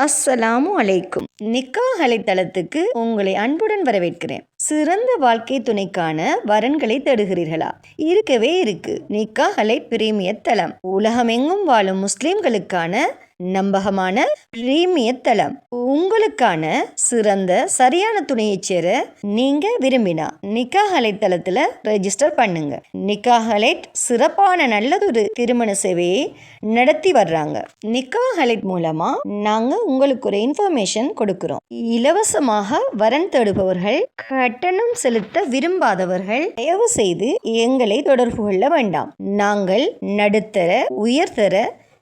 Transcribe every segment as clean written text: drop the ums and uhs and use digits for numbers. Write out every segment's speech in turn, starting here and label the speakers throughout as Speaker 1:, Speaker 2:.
Speaker 1: அஸ்ஸலாமு அலைக்கும். நிக்காஹ் தளத்துக்கு உங்களை அன்புடன் வரவேற்கிறேன். சிறந்த வாழ்க்கை துணைக்கான வரன்களை தேடுகிறீர்களா? இருக்கவே இருக்கு. நிக்காஹ் பிரீமியர் தளம் உலகமெங்கும் வாழும் முஸ்லிம்களுக்கான நம்பகமான பிரீமியர் தளம். உங்களுக்கான சிறந்த சரியான துணையை சேர நீங்க விரும்பினா நிக்காஹ் தளத்துல ரெஜிஸ்டர் பண்ணுங்க. நிக்காஹ் சிறப்பான நல்லதொரு திருமண சேவையை நடத்தி வர்றாங்க. நிக்காஹ் மூலமா நாங்க உங்களுக்கு ஒரு இன்ஃபர்மேஷன் கொடுக்கிறோம். இலவசமாக வரன் தேடுபவர்கள், கட்டணம் செலுத்த விரும்பாதவர்கள் தயவு செய்து எங்களை தொடர்பு கொள்ள வேண்டாம். நாங்கள் நடுத்தர, உயர்தர,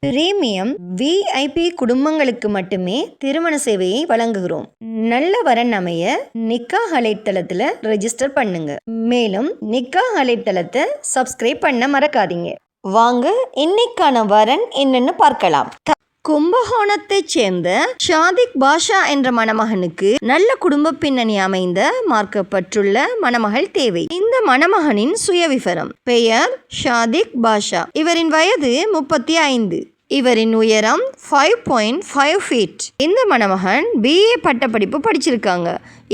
Speaker 1: பிரீமியம், VIP குடும்பங்களுக்கு மட்டுமே திருமண சேவையை வழங்குகிறோம். நல்ல வரன் அமைய நிக்காஹ் தளத்துல ரெஜிஸ்டர் பண்ணுங்க. மேலும் நிக்காஹ் தளத்தை சப்ஸ்கிரைப் பண்ண மறக்காதீங்க. வாங்க இன்னைக்கான வரன் என்னன்னு பார்க்கலாம். கும்பகோணத்தைச் சேர்ந்த ஷாதிக் பாஷா என்ற மணமகனுக்கு நல்ல குடும்ப பின்னணி அமைந்த மார்க்கப்பட்டுள்ள மணமகள் தேவை. இந்த மணமகனின் சுயவிவரம்: பெயர் ஷாதிக் பாஷா. இவரின் வயது 35. இவரின் உயரம் 5.5 feet. இந்த மணமகன் BA பட்டப்படிப்பு படிச்சிருக்காங்க.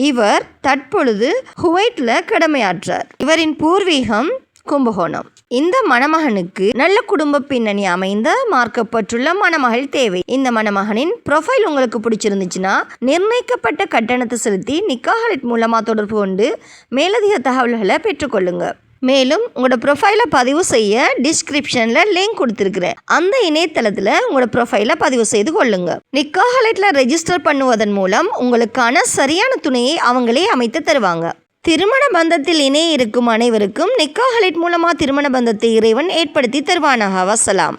Speaker 1: இவர் தற்பொழுது குவைட்ல கடமையாற்றார். இவரின் பூர்வீகம் கும்பகோணம். இந்த மணமகனுக்கு நல்ல குடும்ப பின்னணி அமைந்த மார்க்கப்பட்டுள்ள மணமகள் தேவை. இந்த மணமகனின் ப்ரொஃபைல் உங்களுக்கு பிடிச்சிருந்துச்சுன்னா நிர்ணயிக்கப்பட்ட கட்டணத்தை செலுத்தி நிக்காஹ் மூலமா தொடர்பு கொண்டு மேலதிக தகவல்களை பெற்றுக்கொள்ளுங்க. மேலும் உங்களோட ப்ரொஃபைலை பதிவு செய்ய டிஸ்கிரிப்ஷனில் லிங்க் கொடுத்துருக்குறேன். அந்த இணையதளத்தில் உங்களோட ப்ரொஃபைலை பதிவு செய்து கொள்ளுங்க. நிக்காஹ் ரெஜிஸ்டர் பண்ணுவதன் மூலம் உங்களுக்கான சரியான துணையை அவங்களே அமைத்து தருவாங்க. திருமண பந்தத்தில் இணைய இருக்கும் அனைவருக்கும் நிக்காஹ் மூலமாக திருமண பந்தத்தை இறைவன் ஏற்படுத்தி தருவானாக. வசலாம்.